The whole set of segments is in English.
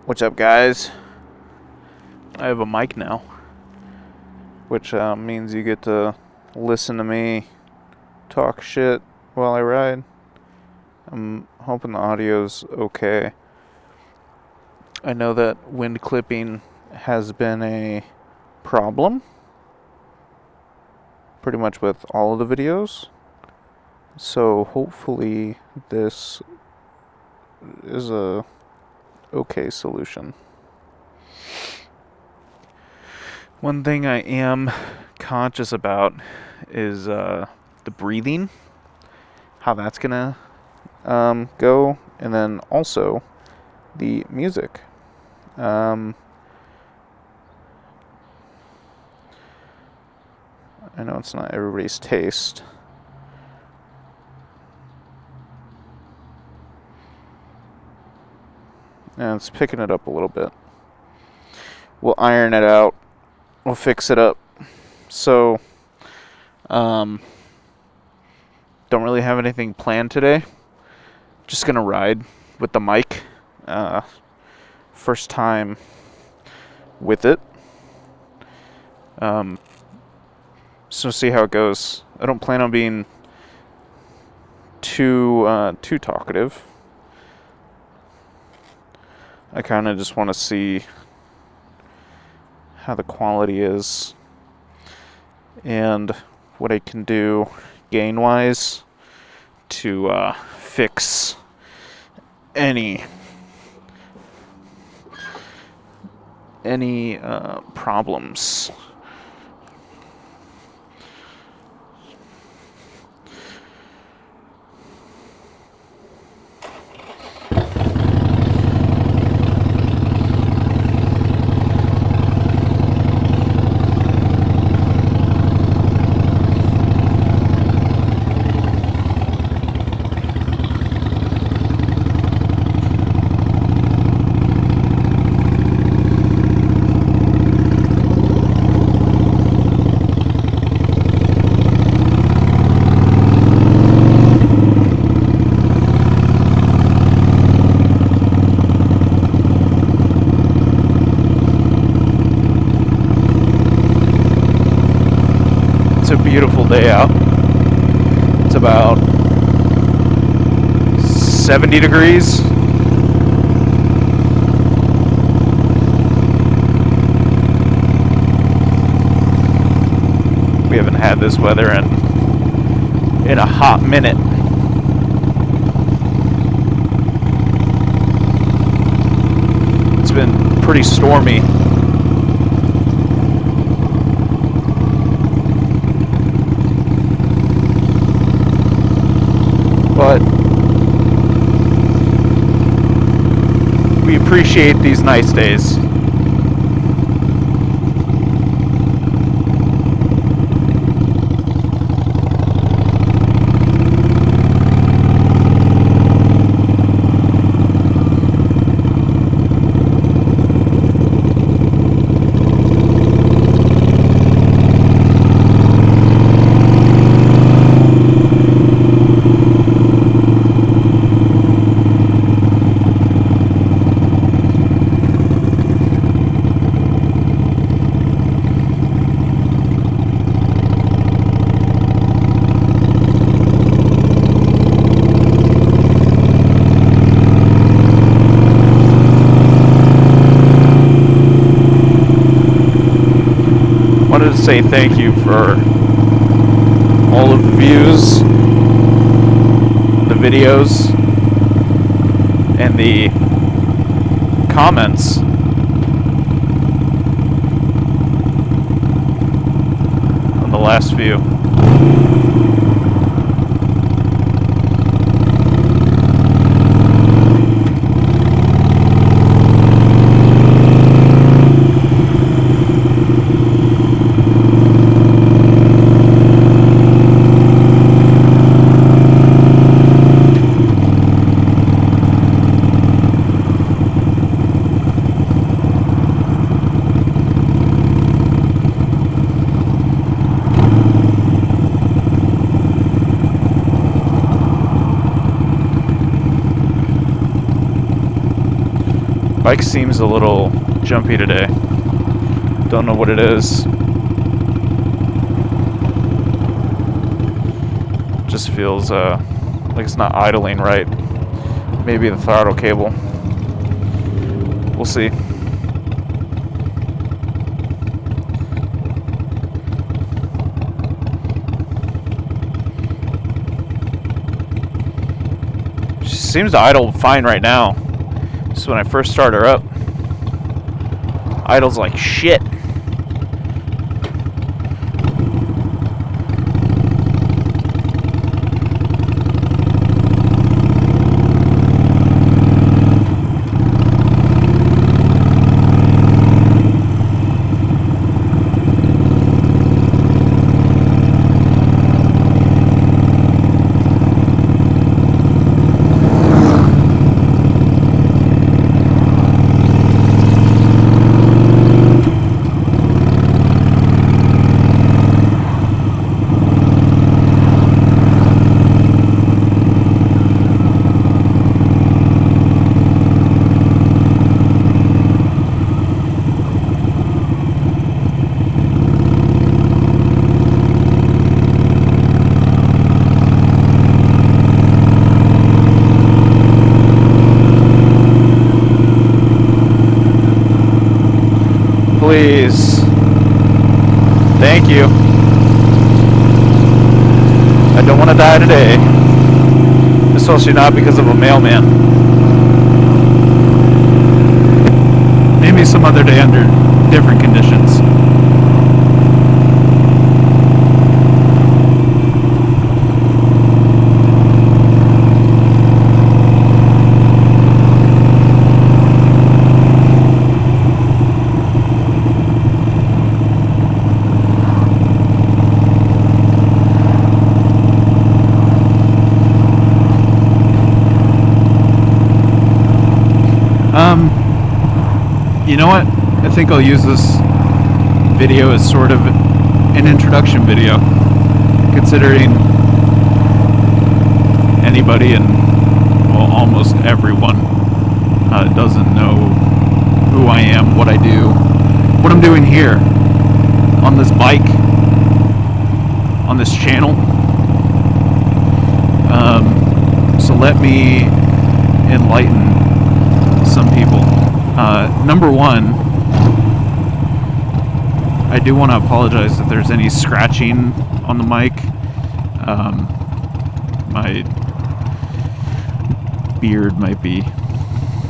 What's up, guys? I have a mic now, which means you get to listen to me talk shit while I ride. I'm hoping the audio's okay. I know that wind clipping has been a problem pretty much with all of the videos, so hopefully this is a okay solution. One thing I am conscious about is the breathing, how that's gonna go, and then also the music. I know it's not everybody's taste. And it's picking it up a little bit. We'll iron it out. We'll fix it up. So, don't really have anything planned today. Just gonna ride with the mic. First time with it. So see how it goes. I don't plan on being too talkative. I kind of just want to see how the quality is and what I can do gain-wise to fix any problems. It's a beautiful day out. It's about 70 degrees. We haven't had this weather in a hot minute. It's been pretty stormy. But we appreciate these nice days. Wanted to say thank you for all of the views, the videos, and the comments. On the last few. Bike seems a little jumpy today. Don't know what it is. Just feels like it's not idling right. Maybe the throttle cable. We'll see. She seems to idle fine right now. Just when I first start her up, idles like shit. Please. Thank you. I don't want to die today. Especially not because of a mailman. Maybe some other day under different conditions. You know what? I think I'll use this video as sort of an introduction video, considering anybody and, well, almost everyone doesn't know who I am, what I do, what I'm doing here on this bike, on this channel. So let me enlighten some people. Number one, I do want to apologize if there's any scratching on the mic. My beard might be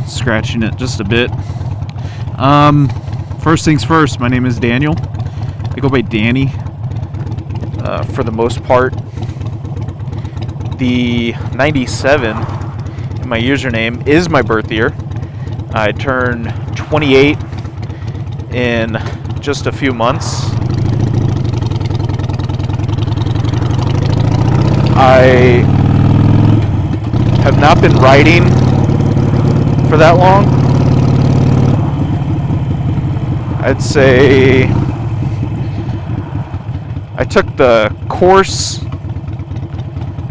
scratching it just a bit. First things first, my name is Daniel. I go by Danny for the most part. The 97 in my username is my birth year. I turned 28 in just a few months. I have not been riding for that long. I'd say I took the course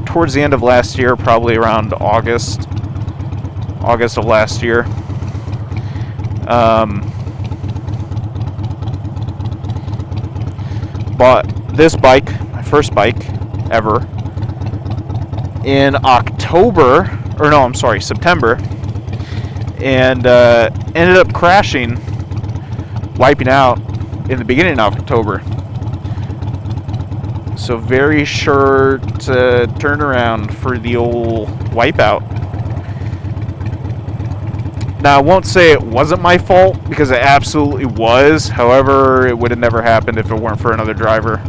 towards the end of last year, probably around August of last year. Bought this bike, my first bike ever, in September, and ended up crashing, wiping out in the beginning of October. So very sure to turn around for the old wipeout. Now, I won't say it wasn't my fault, because it absolutely was. However, it would have never happened if it weren't for another driver.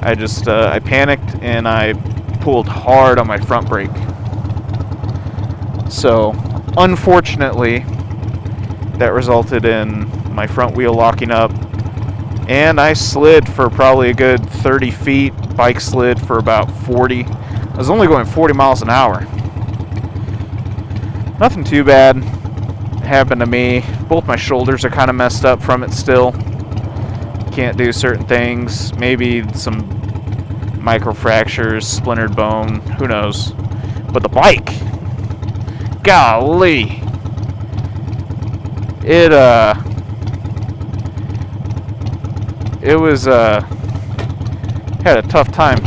I panicked and I pulled hard on my front brake. So, unfortunately, that resulted in my front wheel locking up. And I slid for probably a good 30 feet. Bike slid for about 40. I was only going 40 miles an hour. Nothing too bad happened to me. Both my shoulders are kind of messed up from it still. Can't do certain things. Maybe some microfractures, splintered bone, who knows. But the bike, golly. It was had a tough time.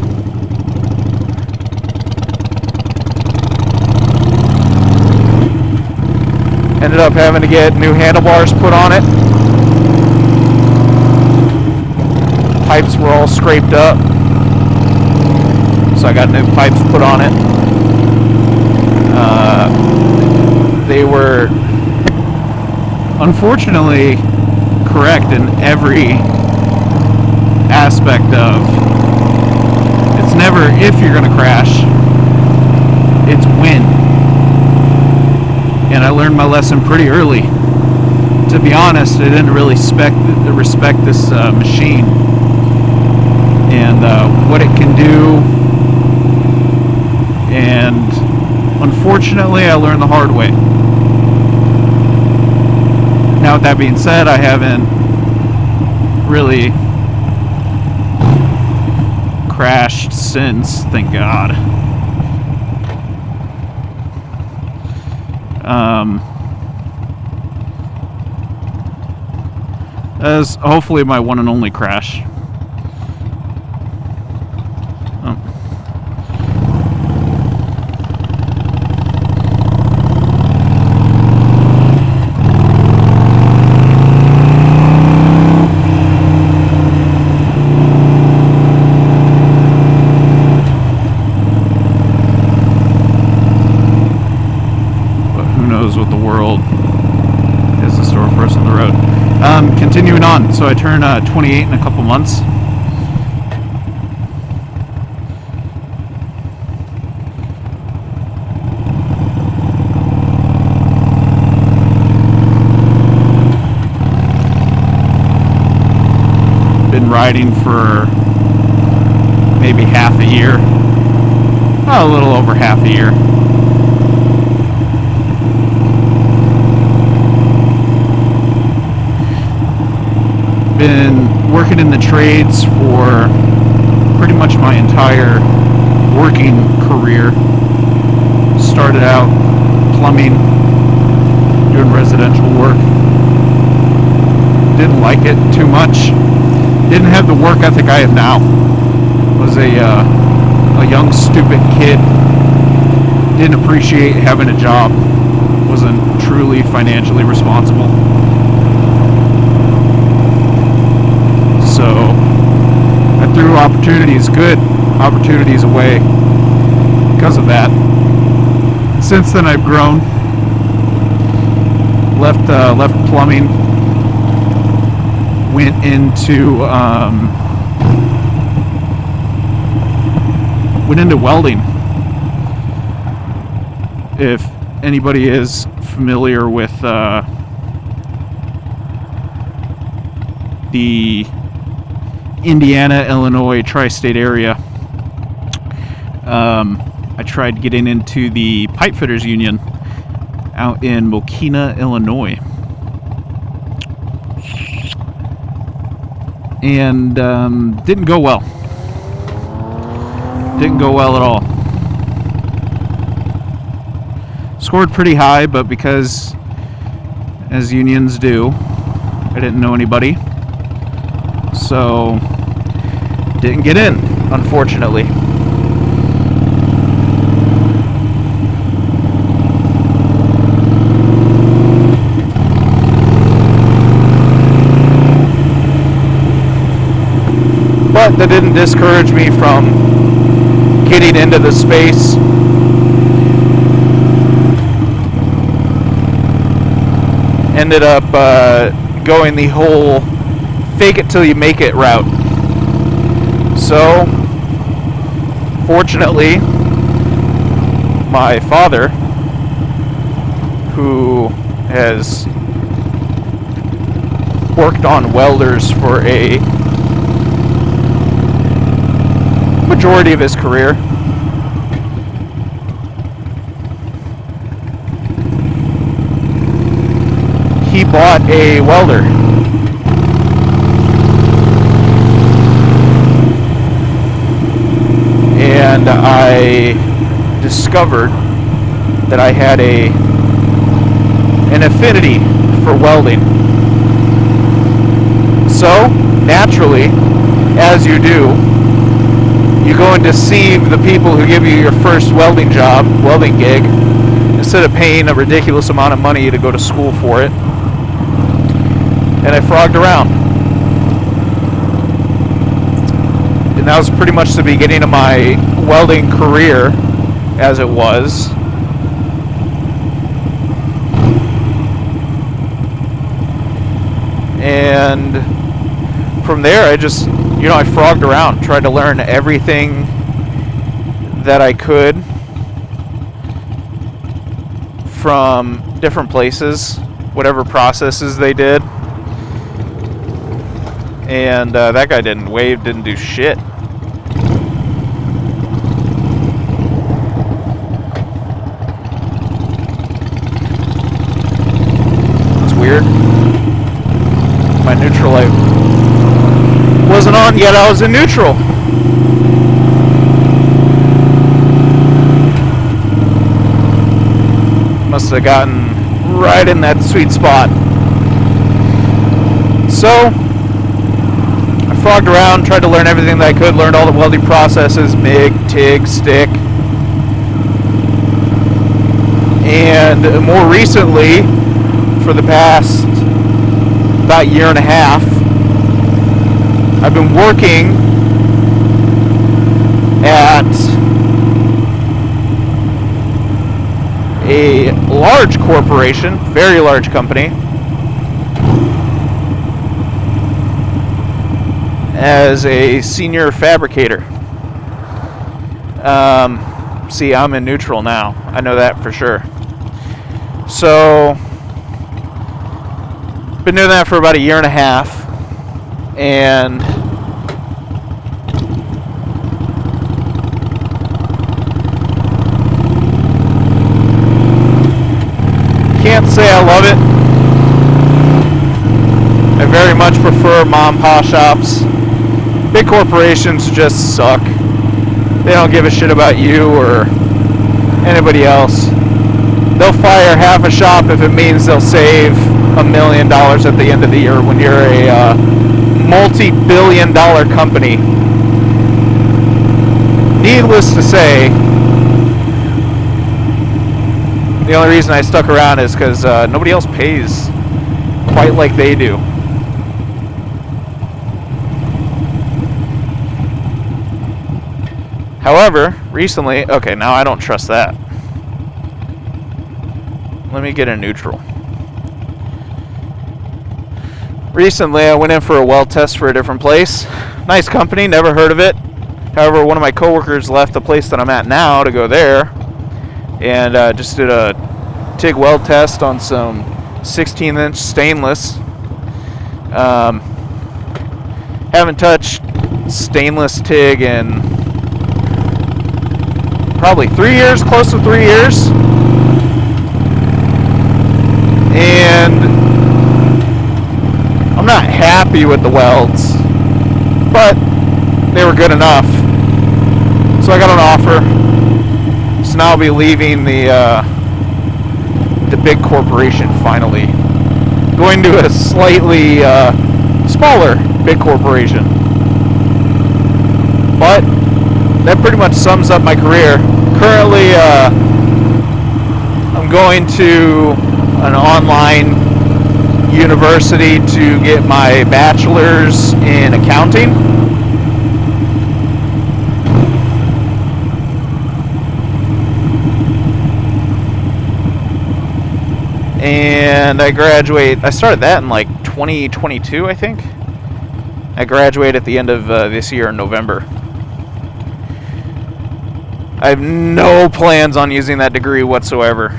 Ended up having to get new handlebars put on it. Pipes were all scraped up, so I got new pipes put on it. They were unfortunately correct in every aspect of, it's never if you're going to crash, it's when. And I learned my lesson pretty early. To be honest, I didn't really respect this machine and what it can do. And unfortunately, I learned the hard way. Now, with that being said, I haven't really crashed since, thank God. As hopefully my one and only crash. What the world has in store for us on the road. Continuing on, so I turn 28 in a couple months. Been riding for maybe half a year, a little over half a year. Been working in the trades for pretty much my entire working career. Started out plumbing, doing residential work. Didn't like it too much. Didn't have the work ethic I have now. Was a young stupid kid. Didn't appreciate having a job. Wasn't truly financially responsible. So I threw good opportunities away because of that. Since then I've grown. Left plumbing. Went into welding. If anybody is familiar with the Indiana, Illinois tri-state area, I tried getting into the pipe fitters union out in Mokina, Illinois, and didn't go well. Didn't go well at all. Scored pretty high, but because, as unions do, I didn't know anybody. So, didn't get in, unfortunately. But that didn't discourage me from getting into the space. Ended up going the whole fake it till you make it route. So, fortunately, my father, who has worked on welders for a majority of his career, he bought a welder. And I discovered that I had an affinity for welding. So, naturally, as you do, you go and deceive the people who give you your first welding gig, instead of paying a ridiculous amount of money to go to school for it. And I frogged around. And that was pretty much the beginning of my welding career, as it was. And from there, I frogged around, tried to learn everything that I could from different places, whatever processes they did. And that guy didn't wave, didn't do shit. It's weird. My neutral light wasn't on yet, I was in neutral. Must have gotten right in that sweet spot. So, I frogged around, tried to learn everything that I could, learned all the welding processes, MIG, TIG, stick. And more recently, for the past about year and a half, I've been working at a large corporation, very large company, as a senior fabricator. See, I'm in neutral now. I know that for sure. So, been doing that for about a year and a half, and can't say I love it. I very much prefer mom and pop shops. Big corporations just suck. They don't give a shit about you or anybody else. They'll fire half a shop if it means they'll save $1 million at the end of the year when you're a multi-billion-dollar company. Needless to say, the only reason I stuck around is because nobody else pays quite like they do. However, recently, okay, now I don't trust that. Let me get a neutral. Recently, I went in for a weld test for a different place. Nice company, never heard of it. However, one of my coworkers left the place that I'm at now to go there, and just did a TIG weld test on some 16-inch stainless. Haven't touched stainless TIG in probably 3 years, close to 3 years. And I'm not happy with the welds, but they were good enough. So I got an offer. So now I'll be leaving the big corporation finally. Going to a slightly smaller big corporation. But that pretty much sums up my career. Currently, I'm going to an online university to get my bachelor's in accounting. And I started that in like 2022, I think. I graduate at the end of this year in November. I have no plans on using that degree whatsoever.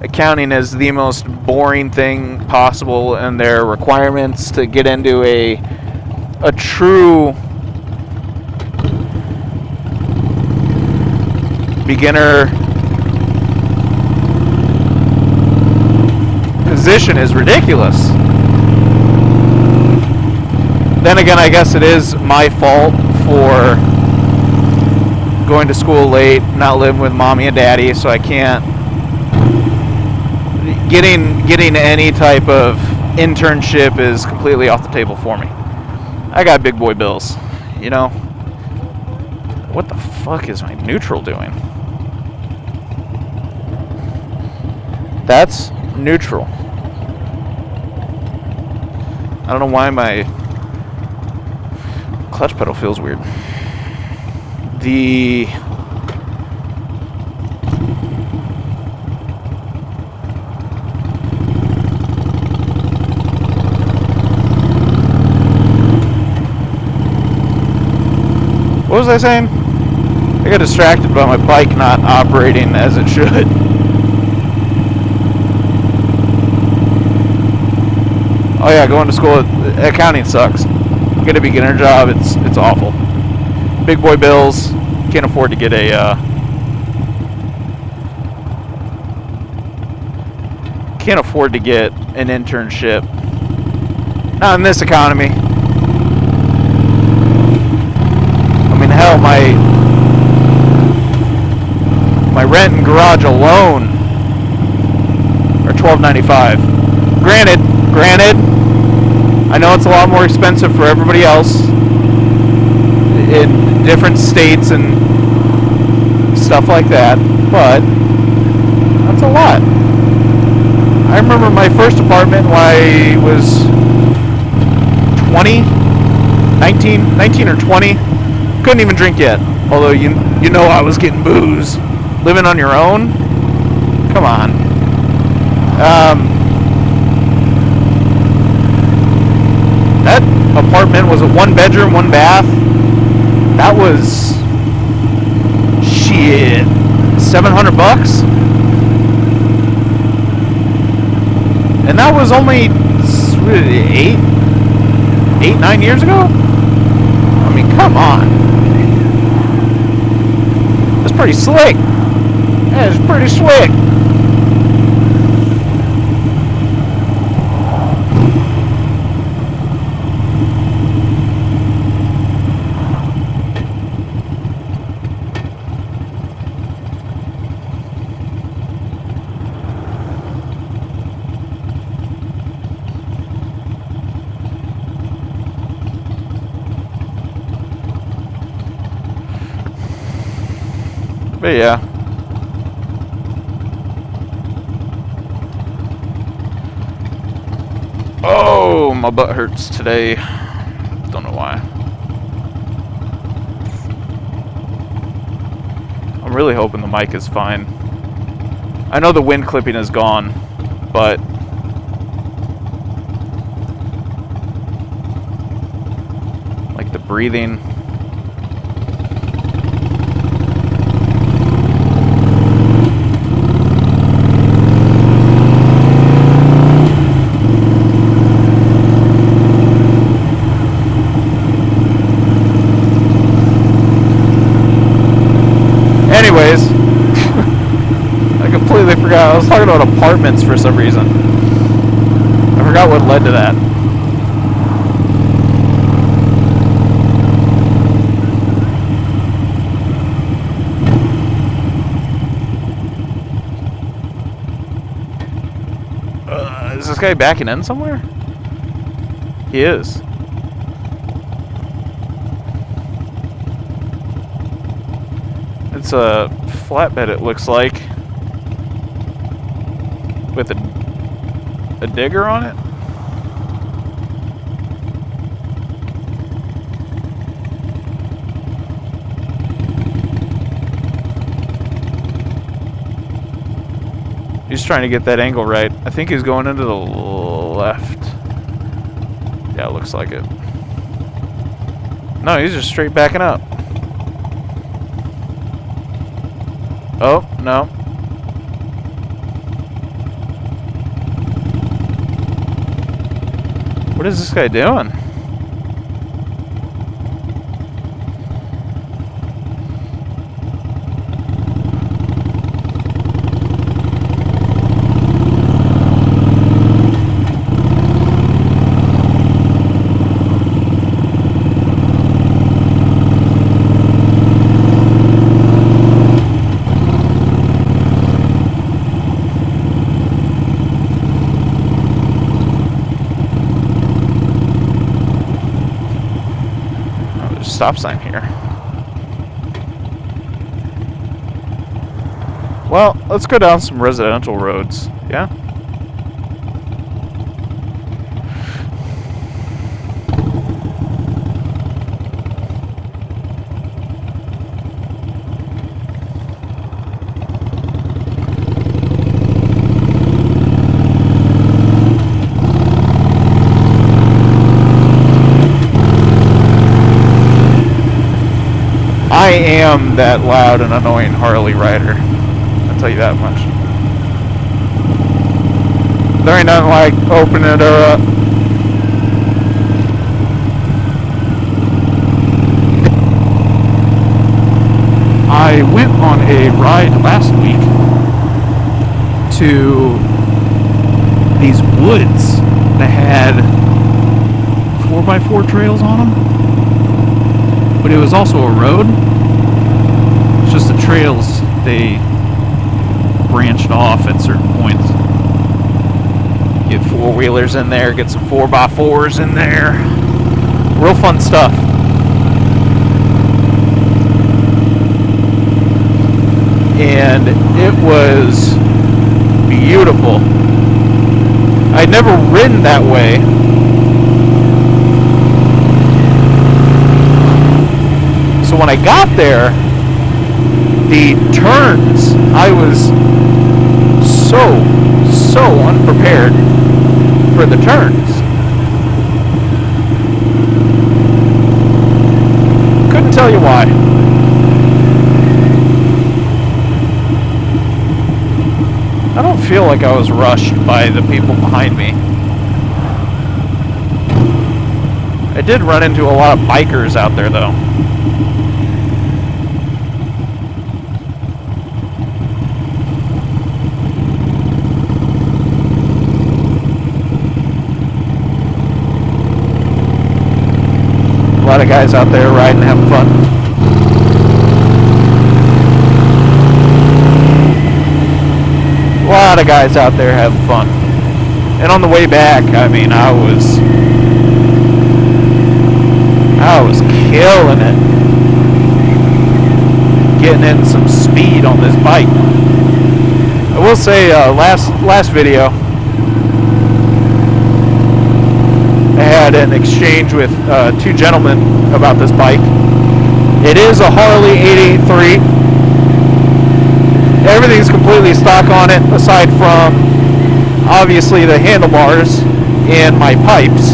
Accounting is the most boring thing possible, and their requirements to get into a true beginner position is ridiculous. Then again, I guess it is my fault for going to school late, not living with mommy and daddy, so I can't getting any type of internship is completely off the table for me. I got big boy bills, you know. What the fuck is my neutral doing? That's neutral. I don't know why my clutch pedal feels weird. What was I saying? I got distracted by my bike not operating as it should. Oh yeah, going to school, accounting sucks. Get a beginner job, it's awful. Big boy bills, can't afford to get an internship. Not in this economy. I mean, hell, my rent and garage alone are $12.95. Granted, I know it's a lot more expensive for everybody else in different states and stuff like that, but that's a lot. I remember my first apartment when I was 19 or 20. Couldn't even drink yet. Although you know I was getting booze. Living on your own? Come on. That apartment was a 1-bedroom, 1-bath. That was shit, $700. And that was only 9 years ago? I mean, come on. That's pretty slick. That is pretty slick. But yeah. Oh, my butt hurts today. Don't know why. I'm really hoping the mic is fine. I know the wind clipping is gone, but like the breathing. Anyways, I completely forgot. I was talking about apartments for some reason. I forgot what led to that. Is this guy backing in somewhere? He is. It's a flatbed, it looks like, with a digger on it. He's trying to get that angle right. I think he's going into the left. Yeah, it looks like it. No, he's just straight backing up. Oh, no. What is this guy doing? stop sign here. Well, let's go down some residential roads, yeah? I am that loud and annoying Harley rider. I'll tell you that much. There ain't nothing like opening her up. I went on a ride last week to these woods that had 4x4 trails on them, but it was also a road. It's just the trails, they branched off at certain points. Get four-wheelers in there, get some 4x4s in there. Real fun stuff. And it was beautiful. I'd never ridden that way. So when I got there, the turns, I was so unprepared for the turns. Couldn't tell you why. I don't feel like I was rushed by the people behind me. I did run into a lot of bikers out there though. A lot of guys out there riding, having fun. A lot of guys out there having fun. And on the way back, I mean, I was killing it. Getting in some speed on this bike. I will say, last video, I had an exchange with two gentlemen about this bike. It is a Harley 883. Everything's completely stock on it, aside from obviously the handlebars and my pipes,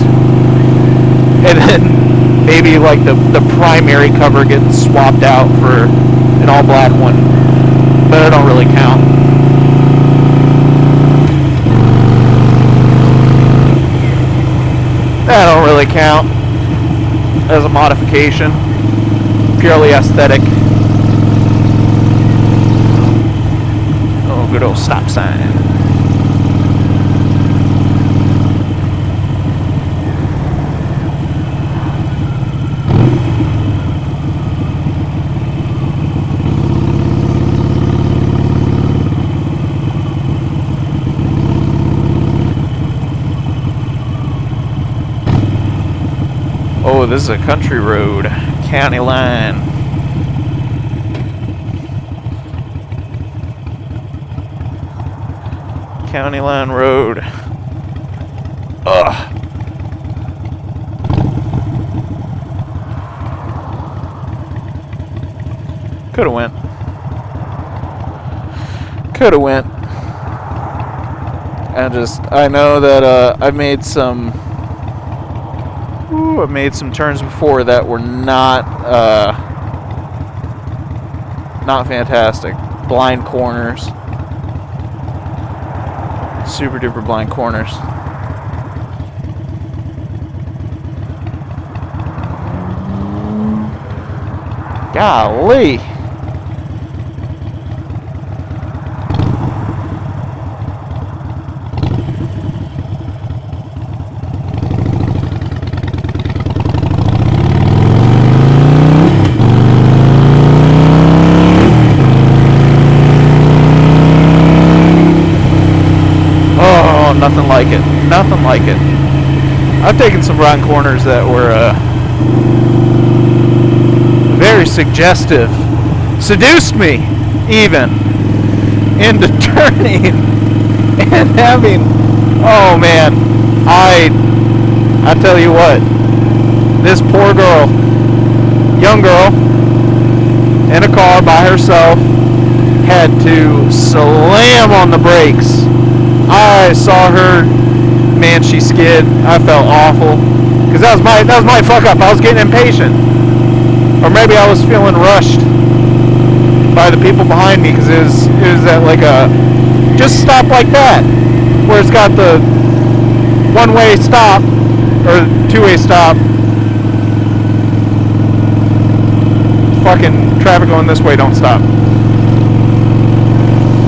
and then maybe like the primary cover getting swapped out for an all black one, but it don't really count. That don't really count as a modification, purely aesthetic. Oh, good old stop sign. Oh, this is a country road, county line. County line road. Ugh. Coulda went. I know that I've made some turns before that were not fantastic. Blind corners. Super duper blind corners. Golly. Nothing like it. I've taken some blind corners that were very suggestive. Seduced me, even, into turning and having, oh man, I tell you what, this poor girl, young girl, in a car by herself, had to slam on the brakes. I saw her, man, she skid. I felt awful, because that was my fuck up. I was getting impatient, or maybe I was feeling rushed by the people behind me, because it was at like a just stop like that, where it's got the one-way stop or two-way stop. Fucking traffic going this way, don't stop.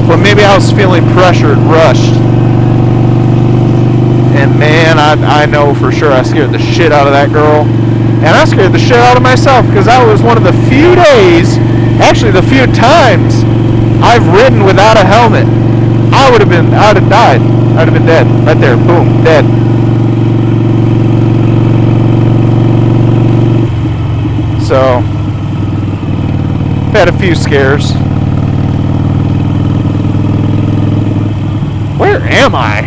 But maybe I was feeling pressured, rushed. And man, I know for sure I scared the shit out of that girl. And I scared the shit out of myself, because that was one of the few days, actually the few times, I've ridden without a helmet. I would have died. I'd have been dead. Right there, boom, dead. So, I've had a few scares. Where am I?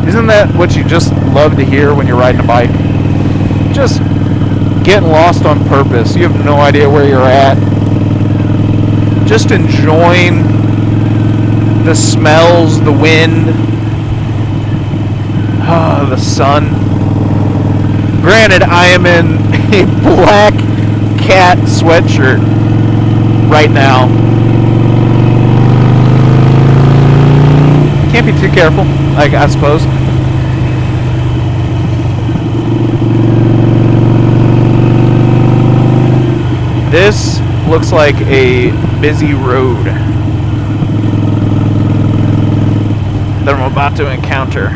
Isn't that what you just love to hear when you're riding a bike? Just getting lost on purpose. You have no idea where you're at. Just enjoying the smells, the wind, the sun. Granted, I am in a black cat sweatshirt right now. Can't be too careful, I suppose. This looks like a busy road that I'm about to encounter.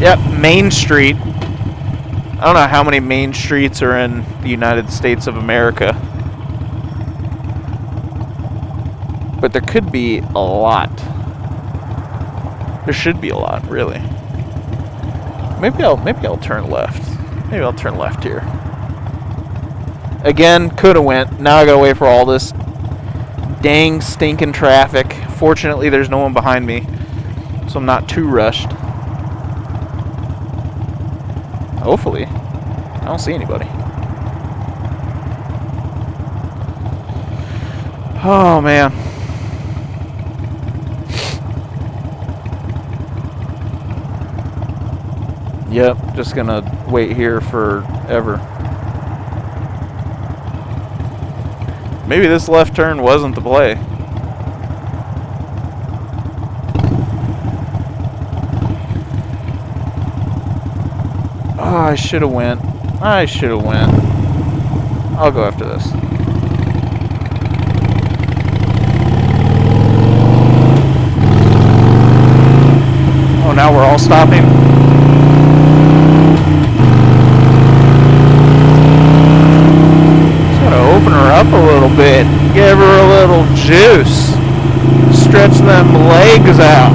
Yep, Main Street. I don't know how many main streets are in the United States of America, but there could be a lot. There should be a lot, really. Maybe I'll turn left. Maybe I'll turn left here. Again, coulda went. Now I gotta wait for all this dang stinking traffic. Fortunately, there's no one behind me, so I'm not too rushed. Hopefully. I don't see anybody. Oh, man. Yep, just gonna wait here forever. Maybe this left turn wasn't the play. Oh, I should have went. I'll go after this. Oh, now we're all stopping. Just gotta open her up a little bit. Give her a little juice. Stretch them legs out.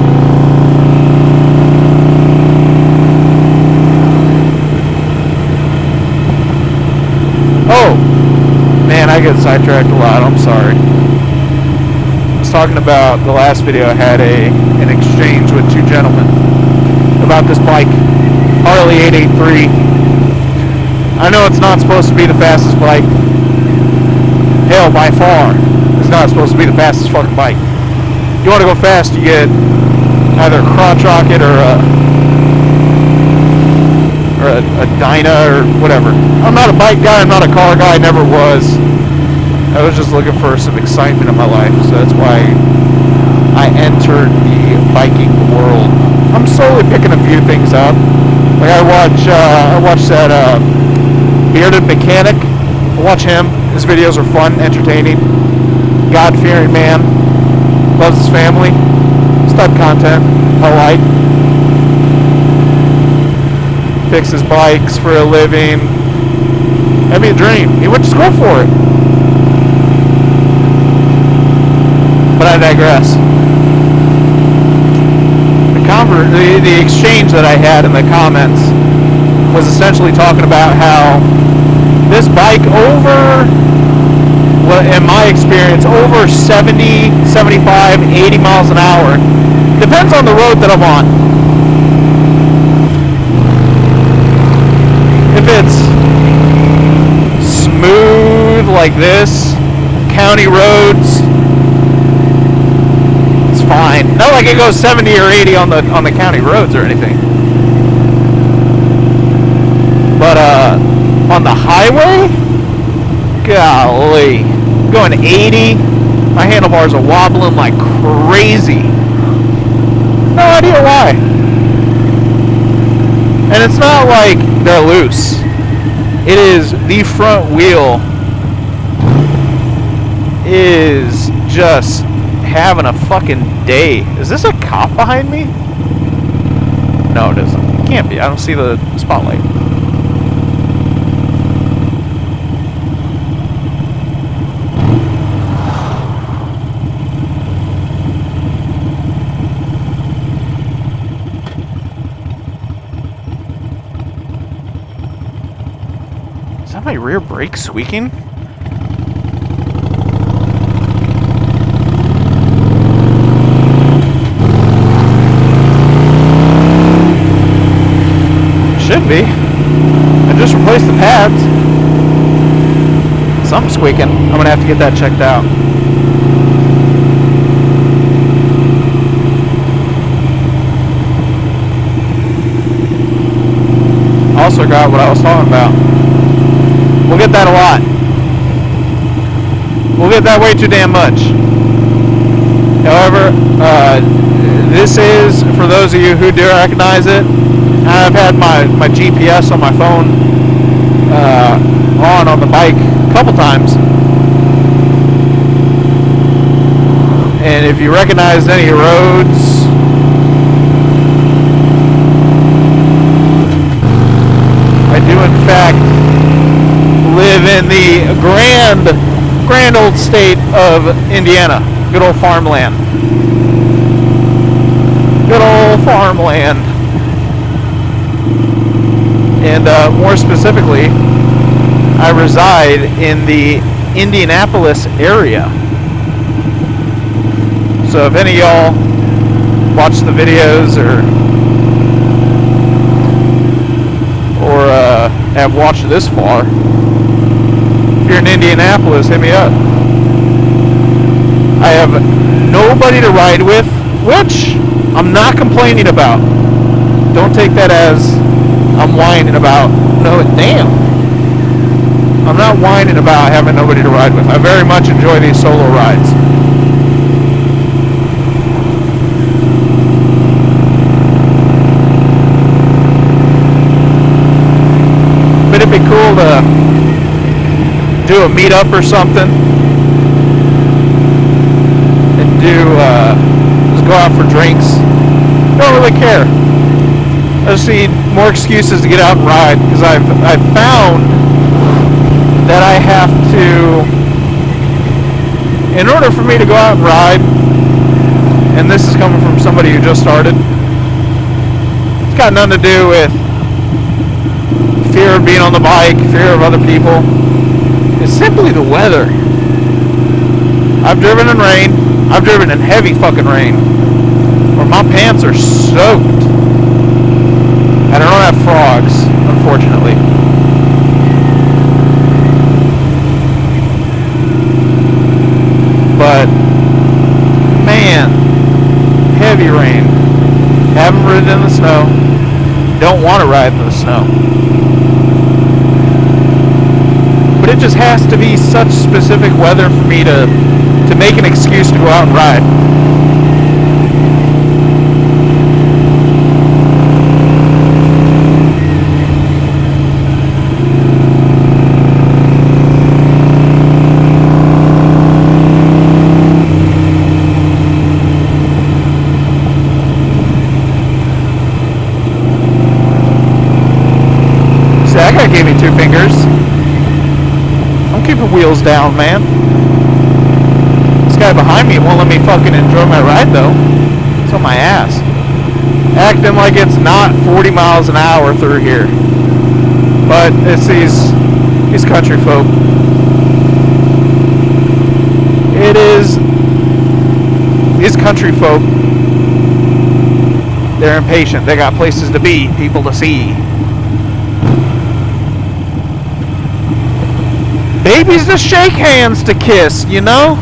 Oh, man, I get sidetracked a lot. I'm sorry. I was talking about the last video. I had an exchange with two gentlemen about this bike, Harley 883. I know it's not supposed to be the fastest bike. Hell, by far, it's not supposed to be the fastest fucking bike. If you want to go fast, you get either a crotch rocket or a Dyna or whatever. I'm not a bike guy, I'm not a car guy, never was. I was just looking for some excitement in my life, so that's why I entered the biking world. I'm slowly picking a few things up. Like I watch that Bearded Mechanic. I watch him. His videos are fun, entertaining. God-fearing man. Loves his family. Stud content. I like. Fixes bikes for a living. That'd be a dream. He went to school for it. But I digress. The exchange that I had in the comments was essentially talking about how this bike over, well, in my experience, over 70, 75, 80 miles an hour, depends on the road that I'm on. If it's smooth like this, county roads, it's fine. Not like it goes 70 or 80 on the county roads or anything. But on the highway, golly, going 80, my handlebars are wobbling like crazy. No idea why. And it's not like they're loose. It is the front wheel is just having a fucking day. Is this a cop behind me? No, it isn't. It can't be. I don't see the spotlight. Is that my rear brake squeaking? Should be. I just replaced the pads. Something's squeaking. I'm gonna have to get that checked out. Also got what I was talking about. We'll get that a lot. We'll get that way too damn much. However, this is, for those of you who do recognize it, I've had my GPS on my phone on the bike a couple times. And if you recognize any roads, I do in fact live in the grand old state of Indiana. Good old farmland. Good old farmland. And more specifically, I reside in the Indianapolis area. So if any of y'all watch the videos or have watched this far, if you're in Indianapolis, hit me up. I have nobody to ride with, which I'm not complaining about. Don't take that as I'm whining about. No, damn. I'm not whining about having nobody to ride with. I very much enjoy these solo rides. But it'd be cool to do a meetup or something. And just go out for drinks. Don't really care. I just need more excuses to get out and ride, because I've found that I have to, in order for me to go out and ride, and this is coming from somebody who just started, it's got nothing to do with fear of being on the bike, fear of other people. It's simply the weather. I've driven in rain. I've driven in heavy fucking rain, where my pants are soaked. And I don't have frogs, unfortunately. But, man, heavy rain. Haven't ridden in the snow. Don't want to ride in the snow. But it just has to be such specific weather for me to make an excuse to go out and ride. That guy gave me 2 fingers. I'm keeping wheels down, man. This guy behind me won't let me fucking enjoy my ride, though. It's on my ass. Acting like it's not 40 miles an hour through here. But it's these country folk. It is these country folk. They're impatient. They got places to be, people to see. Babies to shake hands to kiss, you know?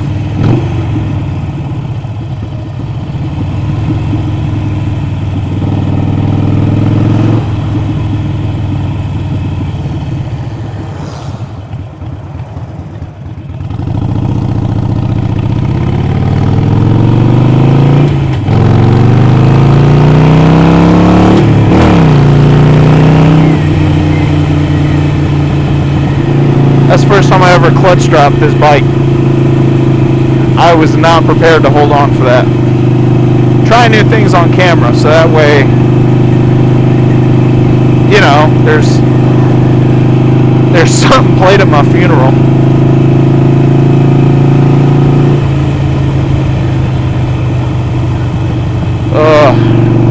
That's the first time I ever clutch dropped this bike. I was not prepared to hold on for that. Try new things on camera, so that way, you know, there's something played at my funeral.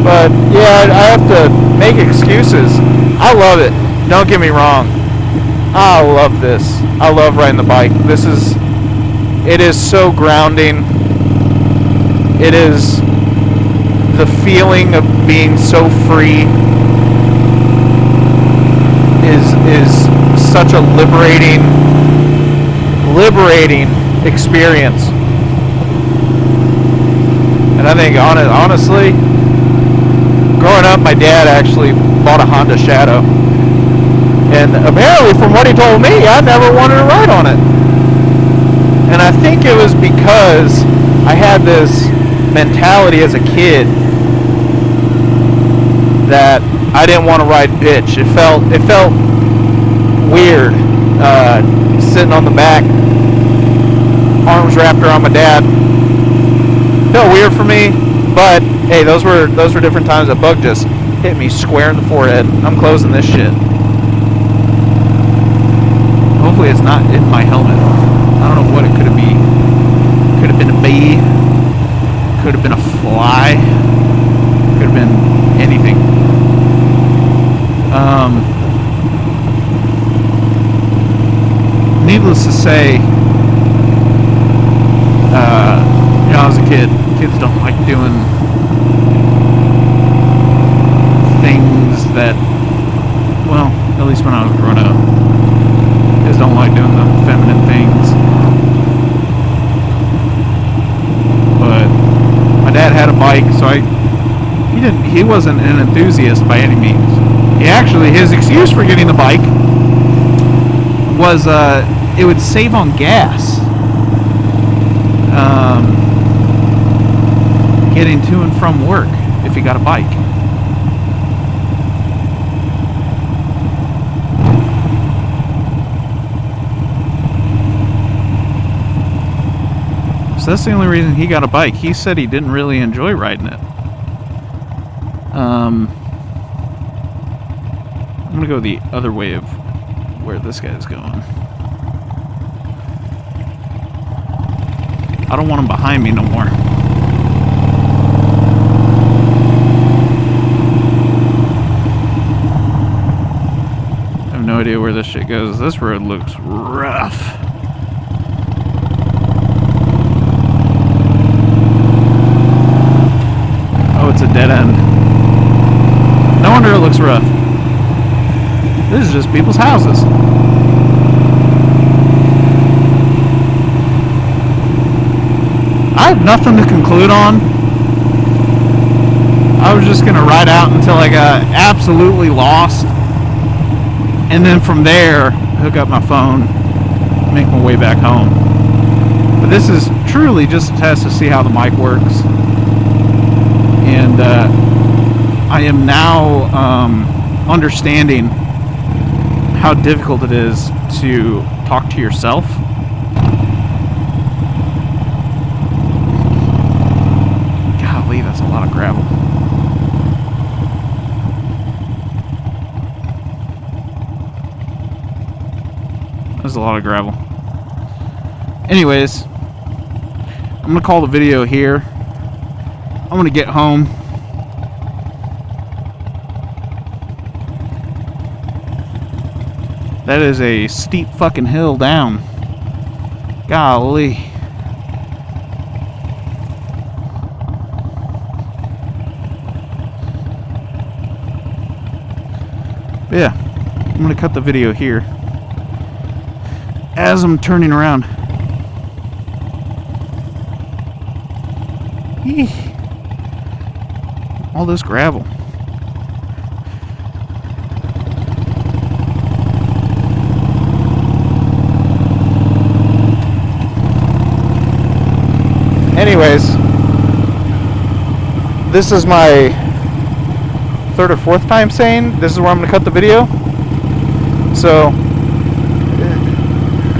But yeah, I have to make excuses. I love it. Don't get me wrong. I love this. I love riding the bike. It is so grounding. It is the feeling of being so free is such a liberating experience. And I think honestly, growing up, my dad actually bought a Honda Shadow. And apparently, from what he told me, I never wanted to ride on it. And I think it was because I had this mentality as a kid that I didn't want to ride bitch. It felt weird sitting on the back, arms wrapped around my dad. Felt weird for me, but hey, those were different times. A bug just hit me square in the forehead. I'm closing this shit. Hopefully it's not in my helmet. I don't know what it could have been. Could have been a bee. Could have been a fly. Could have been anything. Needless to say, you know, as a kid, kids don't like doing things that, well, at least when I was growing up, kids don't like doing the feminine things. But my dad had a bike, so he wasn't an enthusiast by any means. His excuse for getting the bike was it would save on gas. Getting to and from work if he got a bike. So that's the only reason he got a bike. He said he didn't really enjoy riding it. I'm gonna go the other way of where this guy's going. I don't want him behind me no more. I have no idea where this shit goes. This road looks rough. Oh, it's a dead end. No wonder it looks rough. This is just people's houses. I have nothing to conclude on. I was just going to ride out until I got absolutely lost. And then from there, hook up my phone, make my way back home. But this is truly just a test to see how the mic works. And I am now understanding how difficult it is to talk to yourself. Golly, that's a lot of gravel. That's a lot of gravel. Anyways, I'm going to call the video here. I'm going to get home. That is a steep fucking hill down. Golly. But yeah, I'm gonna cut the video here as I'm turning around. Eeh. All this gravel. Anyways, this is my third or fourth time saying this is where I'm going to cut the video. So,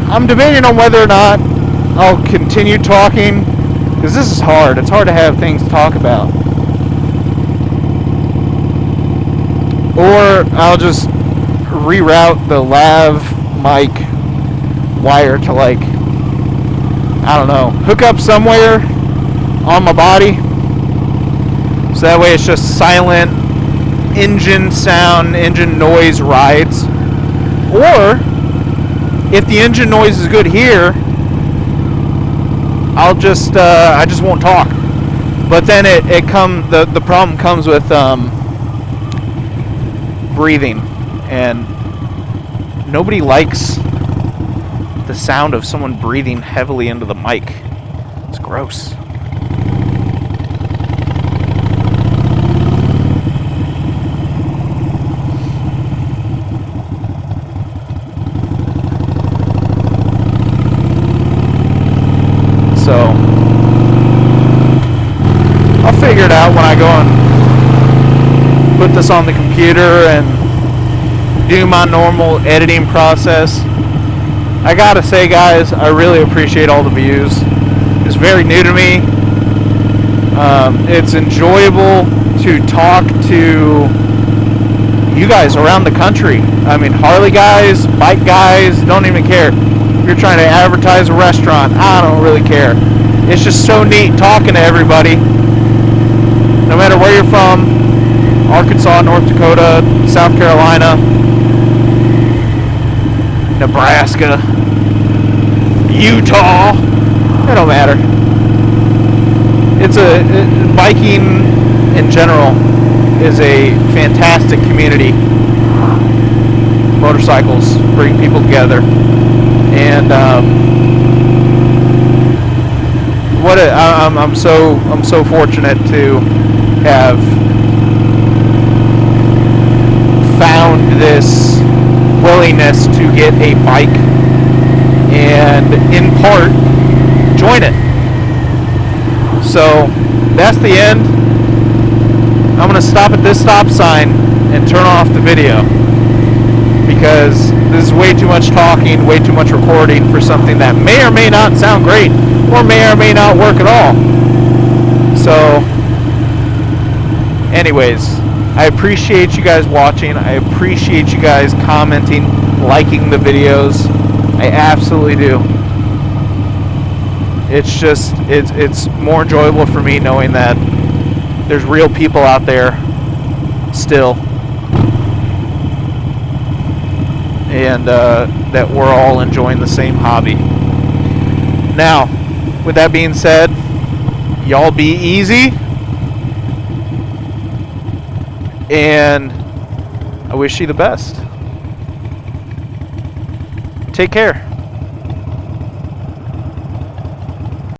I'm debating on whether or not I'll continue talking, because this is hard. It's hard to have things to talk about. Or I'll just reroute the lav mic wire to, like, I don't know, hook up somewhere on my body, so that way it's just silent engine sound, engine noise rides. Or if the engine noise is good here, I'll just I just won't talk. But then the problem comes with breathing, and nobody likes the sound of someone breathing heavily into the mic. It's gross. So I'll figure it out when I go and put this on the computer and do my normal editing process. I gotta say, guys, I really appreciate all the views. It's very new to me. It's enjoyable to talk to you guys around the country. I mean, Harley guys, bike guys, don't even care. If you're trying to advertise a restaurant, I don't really care. It's just so neat talking to everybody. No matter where you're from, Arkansas, North Dakota, South Carolina, Nebraska, Utah, it don't matter. Biking in general is a fantastic community. Motorcycles bring people together, and I'm so fortunate to have found this willingness to get a bike and in part join it. So that's the end. I'm going to stop at this stop sign and turn off the video, because this is way too much talking, way too much recording for something that may or may not sound great, or may or may not work at all. So anyways, I appreciate you guys watching. I appreciate you guys commenting, liking the videos. I absolutely do. It's just, it's more enjoyable for me knowing that there's real people out there still, and that we're all enjoying the same hobby. Now, with that being said, y'all be easy, and I wish you the best. Take care.